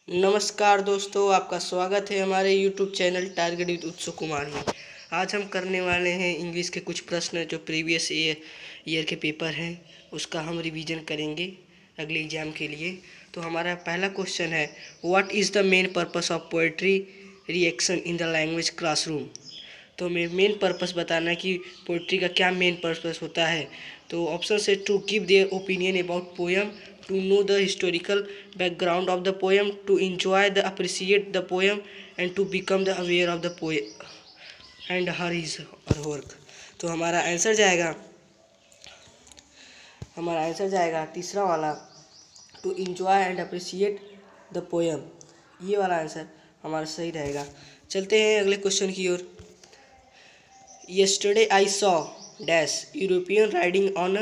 नमस्कार दोस्तों, आपका स्वागत है हमारे यूट्यूब चैनल टारगेट विद उत्सुक कुमार में। आज हम करने वाले हैं इंग्लिश के कुछ प्रश्न जो प्रीवियस ईयर के पेपर हैं उसका हम रिवीजन करेंगे अगले एग्जाम के लिए। तो हमारा पहला क्वेश्चन है, what is the main purpose of poetry reaction in the language classroom. तो हमें मेन पर्पस बताना है कि पोइट्री का क्या मेन पर्पस होता है। तो ऑप्शन है to give their opinion about poem, to know the historical background of the poem, to enjoy the appreciate the poem and to become the aware of the poem and her his और work. तो हमारा answer जाएगा तीसरा वाला, to enjoy and appreciate the poem. ये वाला answer हमारा सही रहेगा। चलते हैं अगले क्वेश्चन की ओर। Yesterday I saw dash European riding on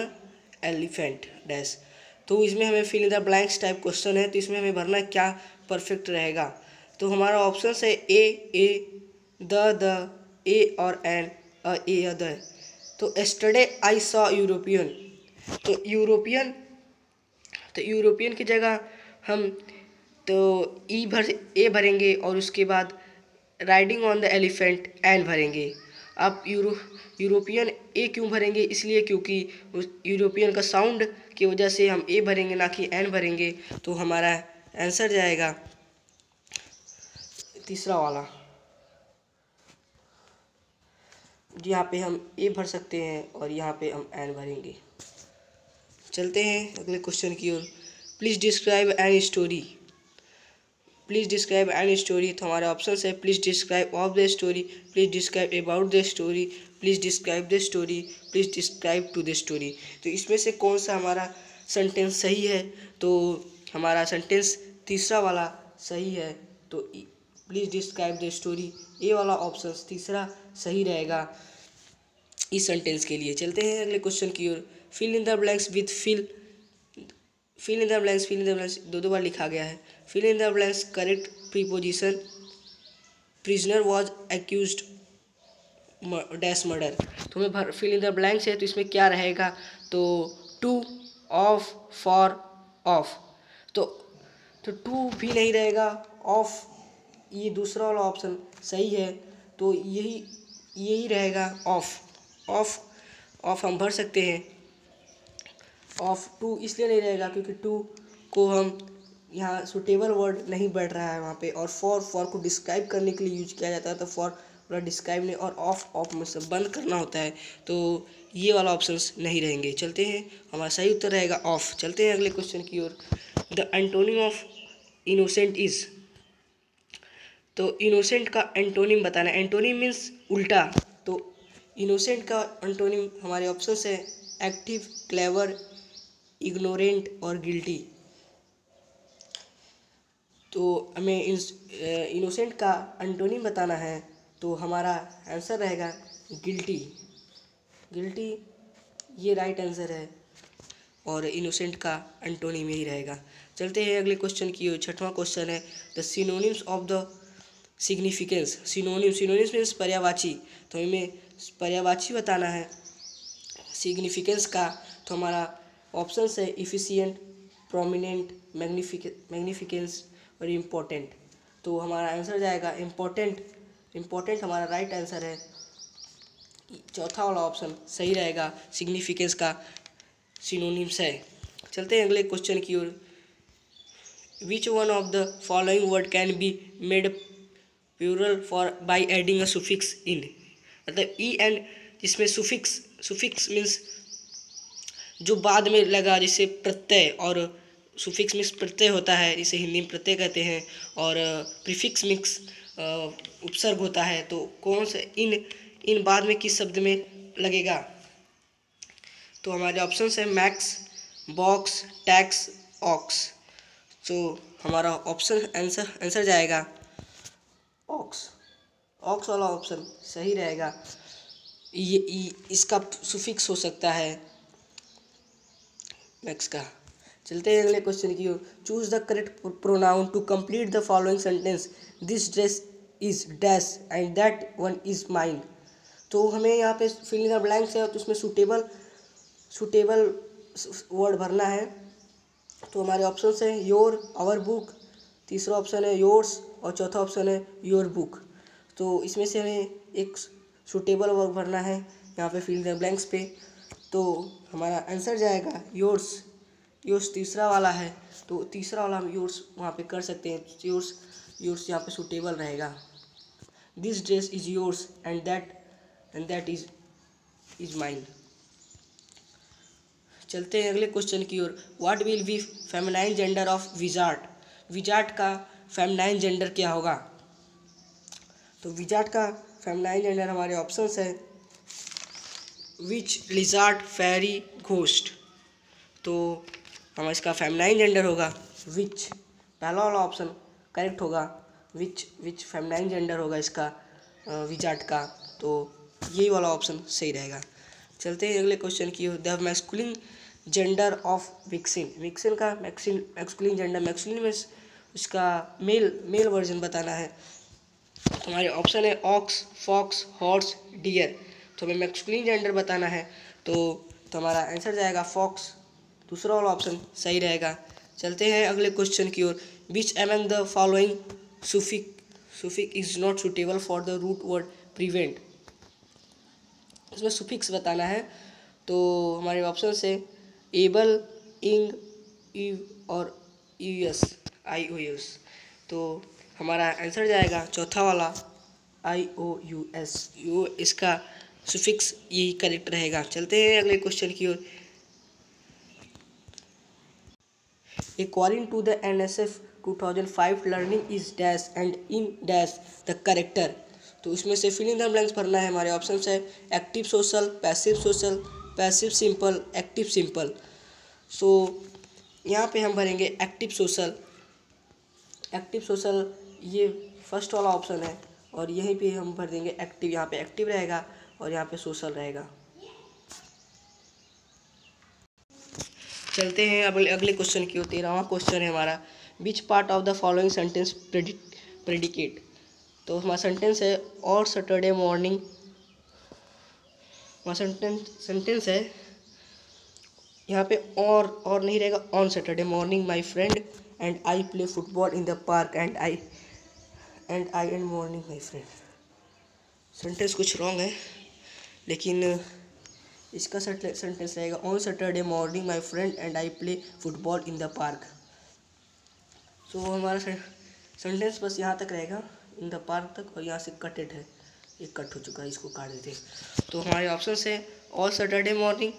elephant dash. तो इसमें हमें fill in the blanks type question है, तो इसमें हमें भरना क्या परफेक्ट रहेगा। तो हमारा ऑप्शन है ए द ए और एन ए अदर। तो yesterday I saw यूरोपियन, तो यूरोपियन की जगह हम तो ए भरेंगे और उसके बाद riding on the elephant an भरेंगे। आप यूरोपियन ए क्यों भरेंगे, इसलिए क्योंकि उस यूरोपियन का साउंड की वजह से हम ए भरेंगे ना कि एन भरेंगे। तो हमारा आंसर जाएगा तीसरा वाला, यहाँ पे हम ए भर सकते हैं और यहाँ पे हम एन भरेंगे। चलते हैं अगले क्वेश्चन की ओर। Please describe an story. Please describe an story. तो हमारे ऑप्शन है please describe of the story, please describe about the story, please describe the story, please describe to the story. तो इसमें से कौन सा हमारा सेंटेंस सही है। तो हमारा सेंटेंस तीसरा वाला सही है। तो प्लीज़ डिस्क्राइब द स्टोरी, ए वाला ऑप्शन तीसरा सही रहेगा इस सेंटेंस के लिए। चलते हैं अगले क्वेश्चन की ओर। Fill in the blanks with fill in the blanks दो बार लिखा गया है। Fill in the blanks correct preposition, prisoner was accused dash murder. तो हमें फिल इन द ब्लैंक्स है, तो इसमें क्या रहेगा। तो टू, ऑफ, फॉर, ऑफ। तो टू भी नहीं रहेगा, ऑफ ये दूसरा वाला ऑप्शन सही है। तो यही रहेगा ऑफ हम भर सकते हैं। ऑफ टू इसलिए नहीं रहेगा क्योंकि टू को हम यहाँ सुटेबल वर्ड नहीं बैठ रहा है वहाँ पे। और फॉर को डिस्क्राइब करने के लिए यूज किया जाता है, तो फॉर वाला डिस्क्राइब नहीं, और ऑफ में से बंद करना होता है, तो ये वाला ऑप्शंस नहीं रहेंगे। चलते हैं, हमारा सही उत्तर रहेगा ऑफ। चलते हैं अगले क्वेश्चन की ओर। The antonym of innocent is. तो इनोसेंट का एंटोनिम बताना है। एंटोनिम मीन्स उल्टा। तो इनोसेंट का एंटोनिम हमारे ऑप्शन है एक्टिव, क्लेवर, इग्नोरेंट और गिल्टी। तो हमें इनोसेंट का एंटोनिम बताना है, तो हमारा आंसर रहेगा गिल्टी। ये राइट आंसर है और इनोसेंट का एंटोनिम यही रहेगा। चलते हैं अगले क्वेश्चन की ओर। छठवां क्वेश्चन है the synonyms of the significance. Synonyms means पर्यायवाची। तो हमें पर्यायवाची बताना है सिग्निफिकेंस का। तो हमारा ऑप्शन है इफिशिएंट, प्रोमिनेंट, मैग्निफिकेंस और इम्पोर्टेंट। तो हमारा आंसर जाएगा इम्पोर्टेंट हमारा राइट आंसर है। चौथा वाला ऑप्शन सही रहेगा, सिग्निफिकेंस का सिनोनिम्स है। चलते हैं अगले क्वेश्चन की ओर। Which one of the following word can be made plural for by adding a suffix in. मतलब ई एंड जिसमें सुफिक्स मीन्स जो बाद में लगा, जैसे प्रत्यय, और सुफिक्स मीन्स प्रत्यय होता है, जिसे हिंदी में प्रत्यय कहते हैं, और प्रीफिक्स मीन्स उपसर्ग होता है। तो कौन सा इन बाद में किस शब्द में लगेगा। तो हमारे ऑप्शन है मैक्स, बॉक्स, टैक्स, ऑक्स। तो हमारा ऑप्शन आंसर जाएगा ऑक्स वाला ऑप्शन सही रहेगा। ये इसका सुफिक्स हो सकता है मैक्स का। चलते हैं अगले क्वेश्चन की ओर। Choose the correct pronoun to complete the following sentence, this dress is dash and that one is mine. तो हमें यहाँ पे फिल इन द ब्लैंक्स है, तो उसमें सुटेबल वर्ड भरना है। तो हमारे ऑप्शन है योर, आवर बुक, तीसरा ऑप्शन है योर्स और चौथा ऑप्शन है योर बुक। तो इसमें से हमें एक सूटेबल वर्ब भरना है यहाँ पे फिल द ब्लैंक्स पे। तो हमारा आंसर जाएगा योर्स। योर्स तीसरा वाला है, तो तीसरा वाला हम योर्स वहाँ पे कर सकते हैं। योर्स योर्स यहाँ पे सूटेबल रहेगा। This dress is yours and that is mine. चलते हैं अगले क्वेश्चन की ओर। What will be feminine gender of wizard. Wizard का फेमिनाइन जेंडर क्या होगा? तो विजार्ड का फेमिनाइन जेंडर हमारे ऑप्शंस है विच, लिजार्ड, फेरी, घोस्ट। तो हमारा इसका फेमिनाइन जेंडर होगा विच। पहला वाला ऑप्शन करेक्ट होगा, विच फेमिनाइन जेंडर होगा इसका विजार्ड का। तो यही वाला ऑप्शन सही रहेगा। चलते हैं अगले क्वेश्चन की ओर। The masculine gender of vixen. Vixen का मैस्कुलिन जेंडर, मैस्कुलिन में इसका मेल वर्जन बताना है। हमारे ऑप्शन है ऑक्स, फॉक्स, हॉर्स, डियर। तो हमें मैस्कुलिन जेंडर बताना है, तो हमारा आंसर जाएगा फॉक्स। दूसरा वाला ऑप्शन सही रहेगा। चलते हैं अगले क्वेश्चन की ओर। Which among the following suffix is not suitable for the root word prevent. इसमें सुफिक्स बताना है, तो हमारे ऑप्शन से एबल, इंग, इव और यूएस, IOUS। तो हमारा आंसर जाएगा चौथा वाला IOUS। इसका सुफिक्स यही करेक्ट रहेगा। चलते हैं अगले क्वेश्चन की ओर। According to the NSF 2005 learning is dash and in dash the character। तो इसमें से फिल इन द ब्लैंक्स भरना है। हमारे ऑप्शन है active social, passive simple, active simple. So यहाँ पे हम भरेंगे एक्टिव सोशल। एक्टिव सोशल ये फर्स्ट वाला ऑप्शन है, और यहीं पे हम भर देंगे एक्टिव। यहाँ पे एक्टिव रहेगा और यहाँ पे सोशल रहेगा। चलते हैं अब अगले क्वेश्चन की ओर। 13वां क्वेश्चन है हमारा। Which part of the following sentence predicate. तो हमारा सेंटेंस है और सैटरडे मॉर्निंग। हमारा सेंटेंस है यहाँ पे और नहीं रहेगा। On Saturday morning my friend and I play football in the park and I and morning my friend. Sentence कुछ रॉन्ग है, लेकिन इसका सेंटेंस रहेगा on Saturday morning my friend and I play football in the park. तो हमारा sentence बस यहाँ तक रहेगा, इन द पार्क तक, और यहाँ से कटेड है, ये कट हो चुका है, इसको काट देते हैं। तो हमारे ऑप्शन है on Saturday morning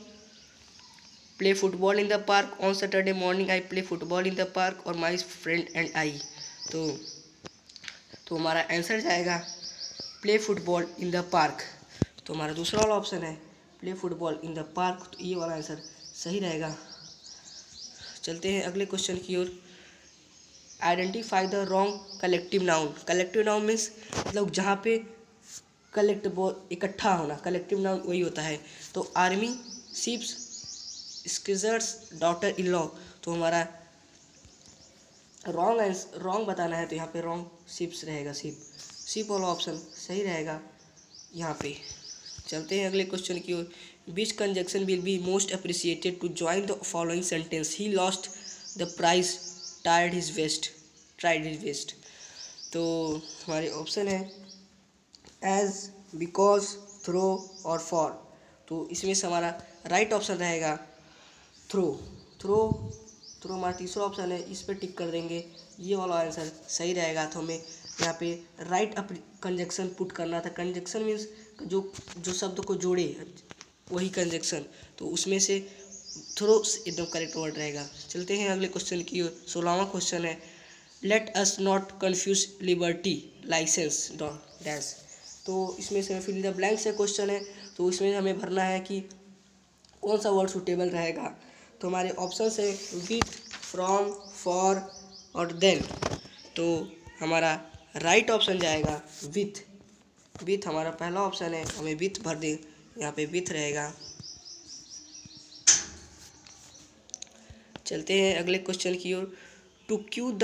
play football in the park, on Saturday morning I play football in the park, और माई फ्रेंड एंड आई। तो हमारा आंसर जाएगा play football in the park. तो हमारा दूसरा वाला ऑप्शन है play football in the park. तो ये वाला आंसर सही रहेगा। चलते हैं अगले क्वेश्चन की ओर। Identify the wrong collective noun. Collective noun means मतलब जहाँ पे कलेक्ट इकट्ठा होना, कलेक्टिव नाउन वही होता है। तो army, ships, scissors, daughter in law. तो हमारा रॉन्ग बताना है, तो यहाँ पे रॉन्ग शिप्स रहेगा। शिप वाला ऑप्शन सही रहेगा यहाँ पे। चलते हैं अगले क्वेश्चन की ओर। Which conjunction will be most appreciated to join the following sentence he lost the prize tried his best. तो हमारे ऑप्शन है एज, बिकॉज, थ्रो और फॉर। तो इसमें से हमारा राइट ऑप्शन रहेगा थ्रो हमारा तीसरा ऑप्शन है, इस पर टिक कर देंगे, ये वाला आंसर सही रहेगा। तो हमें यहाँ पे राइट कंजक्शन पुट करना था। कंजक्शन मीन्स जो शब्द को जोड़े वही कंजक्शन, तो उसमें से थ्रो एकदम करेक्ट वर्ड रहेगा। चलते हैं अगले क्वेश्चन की ओर। 16वां क्वेश्चन है let us not confuse liberty licence dash. तो इसमें से फिल द ब्लैंक से क्वेश्चन है, तो इसमें हमें भरना है कि कौन सा वर्ड सूटेबल रहेगा। तो हमारे ऑप्शन है विथ, फ्रॉम, फॉर और देन। तो हमारा राइट ऑप्शन जाएगा विथ हमारा पहला ऑप्शन है, हमें विथ भर दें, यहाँ पे विथ रहेगा। चलते हैं अगले क्वेश्चन की ओर। To cue the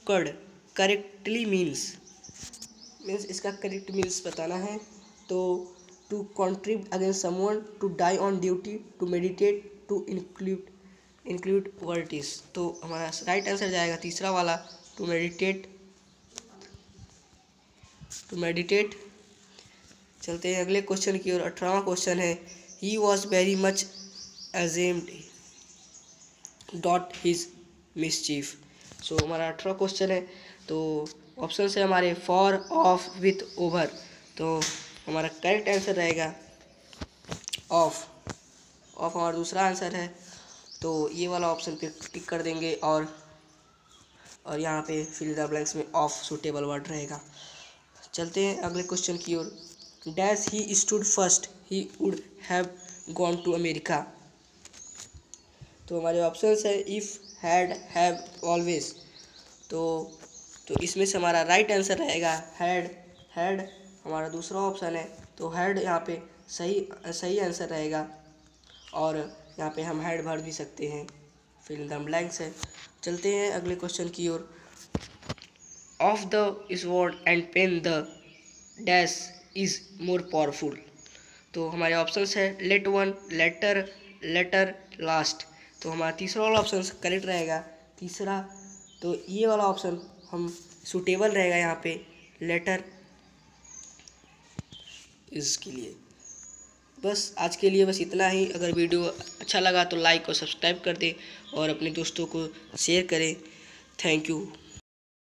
curd correctly means इसका करेक्ट मीन्स बताना है। तो to contribute against someone, to die on duty, to meditate, to include virtues. तो हमारा राइट आंसर जाएगा तीसरा वाला टू मेडिटेट। चलते हैं अगले क्वेश्चन की ओर। 18वां क्वेश्चन है, he was very much ashamed dot his mischief. So हमारा 18वां क्वेश्चन है, तो ऑप्शन है हमारे फॉर, ऑफ, विथ, ओवर। तो हमारा करेक्ट आंसर रहेगा ऑफ। ऑफ हमारा दूसरा आंसर है, तो ये वाला ऑप्शन पे टिक कर देंगे और यहाँ पे फिल द ब्लैंक्स में ऑफ सूटेबल वर्ड रहेगा। चलते हैं अगले क्वेश्चन की ओर। Dash he stood first he would have gone to America. तो हमारे ऑप्शंस है इफ़, हैड, हैव, ऑलवेज। तो इसमें से हमारा राइट आंसर रहेगा हैड हमारा दूसरा ऑप्शन है, तो हैड यहाँ पे सही आंसर रहेगा और यहाँ पे हम हैड भर भी सकते हैं, फिल इन द ब्लैंक्स है। चलते हैं अगले क्वेश्चन की ओर। Of the sword and pen the dash is more powerful. तो हमारे ऑप्शंस है लेट वन, लेटर, लास्ट। तो हमारा तीसरा वाला ऑप्शन करेक्ट रहेगा, तीसरा। तो ये वाला ऑप्शन हम सूटेबल रहेगा यहाँ पे, लेटर इसके लिए। बस आज के लिए बस इतना ही। अगर वीडियो अच्छा लगा तो लाइक और सब्सक्राइब कर दें और अपने दोस्तों को शेयर करें। Thank you.